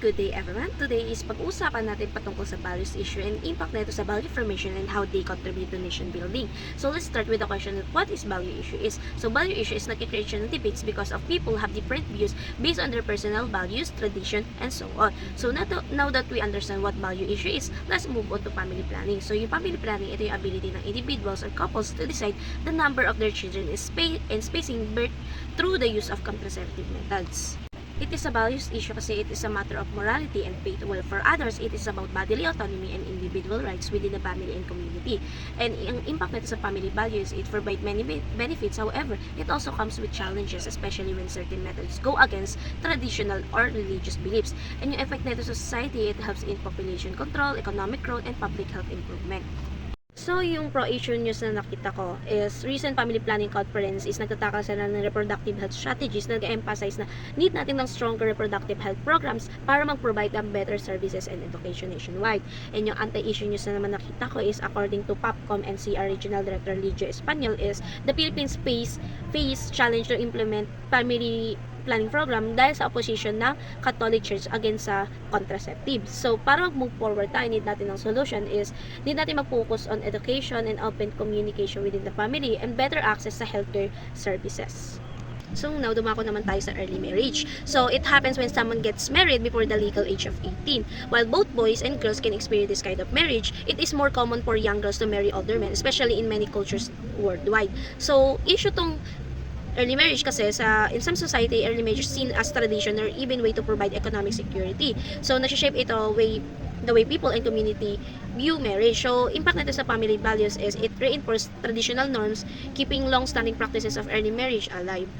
good day everyone. Today is pag-uusapan natin patungkol sa values issue and impact nito sa value formation and how they contribute to nation building. So let's start with the question of what is value issue is. So value issue is nagkikreate ng debates because of people have different views based on their personal values, tradition, and so on. So now that we understand what value issue is, let's move on to family planning. So yung family planning, ito yung ability ng individuals or couples to decide the number of their children and spacing birth through the use of contraceptive methods. It is a values issue kasi it is a matter of morality and faith. While for others, it is about bodily autonomy and individual rights within the family and community. And ang impact nito sa family values, it provides many benefits. However, it also comes with challenges, especially when certain methods go against traditional or religious beliefs. And yung effect nito sa society, it helps in population control, economic growth, and public health improvement. So, yung pro-issue news na nakita ko is recent family planning conference is nagtatakal sila ng reproductive health strategies na nag-emphasize na need natin ng stronger reproductive health programs para mag-provide ng better services and education nationwide. And yung anti-issue news na naman nakita ko is according to PAPCOM NCR Regional Director Lidio Espanyol is the Philippines face challenge to implement family planning program dahil sa opposition ng Catholic Church against sa contraceptives. So, para mag-move forward tayo, need natin ng solution is, need natin mag-focus on education and open communication within the family and better access sa healthcare services. So, now dumako naman tayo sa early marriage. So, it happens when someone gets married before the legal age of 18. While both boys and girls can experience this kind of marriage, it is more common for young girls to marry older men, especially in many cultures worldwide. So, issue tong early marriage kasi in some society, early marriage is seen as tradition or even way to provide economic security. So, nasi-shape ito the way people and community view marriage. So, impact nito sa family values is it reinforces traditional norms, keeping long-standing practices of early marriage alive.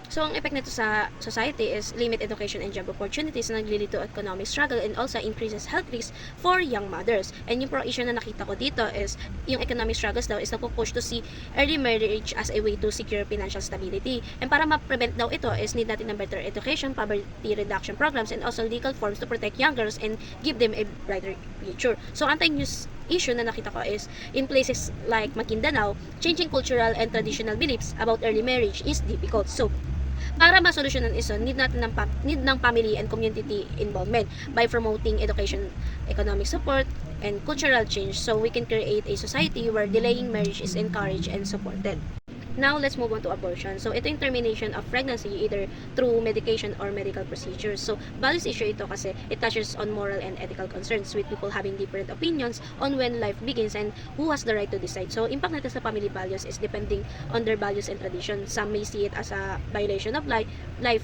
So, ang effect nito sa society is limit education and job opportunities na nag-lead to economic struggle and also increases health risks for young mothers. And yung pro-issue na nakita ko dito is yung economic struggles daw is napupush to see early marriage as a way to secure financial stability. And para ma-prevent daw ito is need natin ng better education, poverty reduction programs, and also legal forms to protect young girls and give them a brighter future. So, anti-news issue na nakita ko is in places like Maguindanao, changing cultural and traditional beliefs about early marriage is difficult. So, para masolusyonan ito, need ng family and community involvement by promoting education, economic support, and cultural change so we can create a society where delaying marriage is encouraged and supported. Now, let's move on to abortion. So, ito yung termination of pregnancy either through medication or medical procedures. So, values issue ito kasi it touches on moral and ethical concerns with people having different opinions on when life begins and who has the right to decide. So, impact nito sa family values is depending on their values and traditions. Some may see it as a violation of life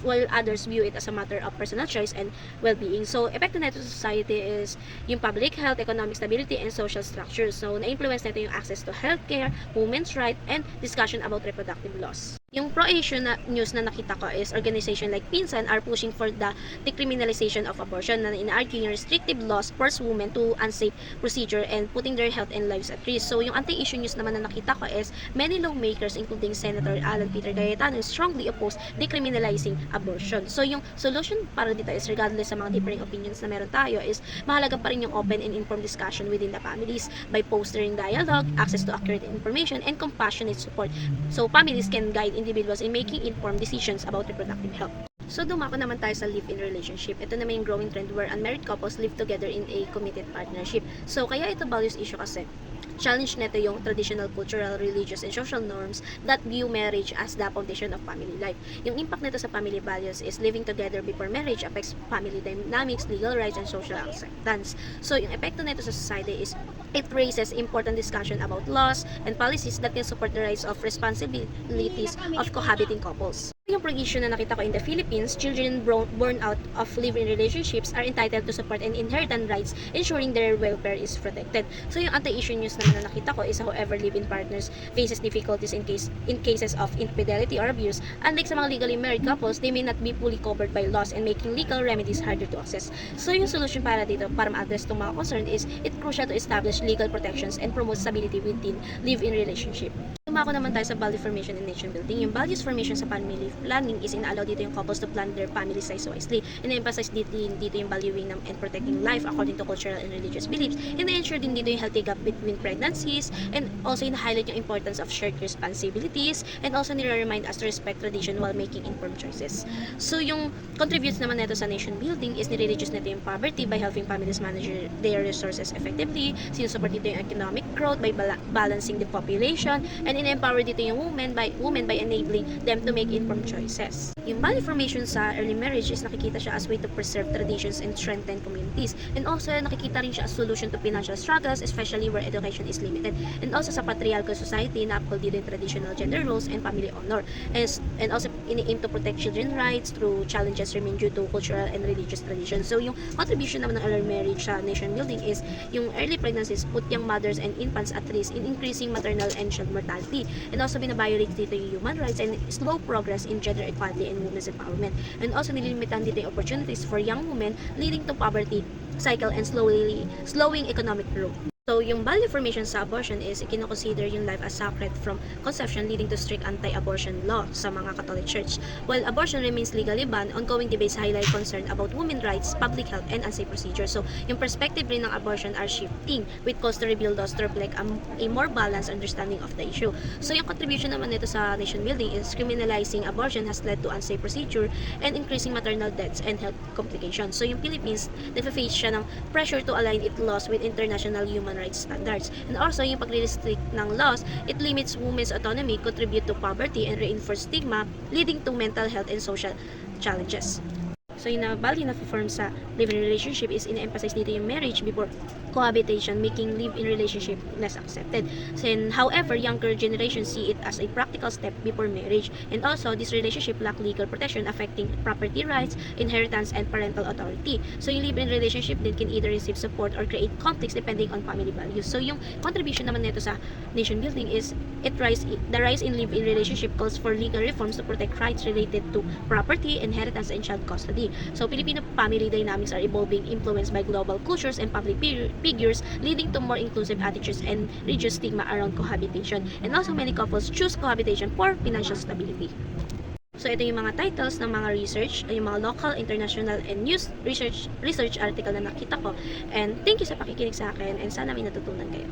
while others view it as a matter of personal choice and well-being. So, epekto nito sa society is yung public health, economic stability, and social structure. So, na-influence nito yung access to healthcare, women's rights, and discussion about reproductive laws. Yung pro-issue na news na nakita ko is organization like Pinsan are pushing for the decriminalization of abortion na ina-argue yung restrictive laws force women to unsafe procedure and putting their health and lives at risk. So, yung anti-issue news naman na nakita ko is many lawmakers including Senator Alan Peter Cayetano strongly oppose decriminalizing abortion. So, yung solution para dito is regardless sa mga differing opinions na meron tayo is mahalaga pa rin yung open and informed discussion within the families by fostering dialogue, access to accurate information, and compassionate support. So, families can guide individuals in making informed decisions about reproductive health. So, dumako naman tayo sa live-in relationship. Ito naman yung growing trend where unmarried couples live together in a committed partnership. So, kaya ito values issue kasi challenge nito yung traditional, cultural, religious, and social norms that view marriage as the foundation of family life. Yung impact nito sa family values is living together before marriage affects family dynamics, legal rights, and social acceptance. So, yung epekto nito sa society is it raises important discussion about laws and policies that can support the rights of responsibilities of cohabiting couples. Yung pro-issue na nakita ko in the Philippines, children born out of live-in relationships are entitled to support and inheritance rights, ensuring their welfare is protected. So, yung anti-issue news naman na nakita ko is however live-in partners faces difficulties in cases of infidelity or abuse. Unlike sa mga legally married couples, they may not be fully covered by laws and making legal remedies harder to access. So, yung solution para dito, para ma-address itong mga concern is it's crucial to establish legal protections and promote stability within live-in relationship. dumako naman tayo sa value formation and nation building. Yung values formation sa family planning is ina-allow dito yung couples to plan their family size wisely. Ina-emphasize dito yung valuing and protecting life according to cultural and religious beliefs. Ina-ensure din dito yung healthy gap between pregnancies, and also ina-highlight yung importance of shared responsibilities, and also nire-remind us to respect tradition while making informed choices. So yung contributes naman nito sa nation building is nire-reduce nito yung poverty by helping families manage their resources effectively. Sinusupport dito yung economic growth by balancing the population, and in-empower dito yung women by enabling them to make informed choices. Yung value formation sa early marriage is nakikita siya as way to preserve traditions and strengthen communities. And also nakikita rin siya as solution to financial struggles, especially where education is limited. And also sa patriarchal society na uphold dito yung traditional gender roles and family honor. And also ini-aim to protect children's rights through challenges remain due to cultural and religious traditions. So yung contribution naman ng early marriage sa nation building is yung early pregnancies put young mothers and infants at risk in increasing maternal and child mortality. And also binabiolate dito yung human rights and slow progress in gender equality and women's empowerment. And also nililimitan dito yung opportunities for young women, leading to poverty cycle and slowing economic growth. So, yung value formation sa abortion is kinoconsider yung life as sacred from conception, leading to strict anti-abortion law sa mga Catholic Church. While abortion remains legally banned, ongoing debates highlight concern about women's rights, public health, and unsafe procedures. So, yung perspective rin ng abortion are shifting, with calls to rebuild laws to reflect a more balanced understanding of the issue. So, yung contribution naman nito sa nation building is criminalizing abortion has led to unsafe procedure and increasing maternal deaths and health complications. So, yung Philippines, nagfa-face siya ng pressure to align its laws with international human rights standards. And also, yung pagre-restrict ng laws, it limits women's autonomy, contribute to poverty, and reinforce stigma, leading to mental health and social challenges. So, yung value na form sa live-in relationship is ina-emphasize dito yung marriage before cohabitation, making live-in relationship less accepted. And however, younger generations see it as a practical step before marriage. And also, this relationship lack legal protection, affecting property rights, inheritance, and parental authority. So, yung live-in relationship din can either receive support or create conflicts depending on family values. So, yung contribution naman nito sa nation building is the rise in live-in relationship calls for legal reforms to protect rights related to property, inheritance, and child custody. So, Filipino family dynamics are evolving, influenced by global cultures and public figures, leading to more inclusive attitudes and reduced stigma around cohabitation. And also, many couples choose cohabitation for financial stability. So, ito yung mga titles ng mga research, yung mga local, international, and news research article na nakita ko. And thank you sa pakikinig sa akin, and sana may natutunan kayo.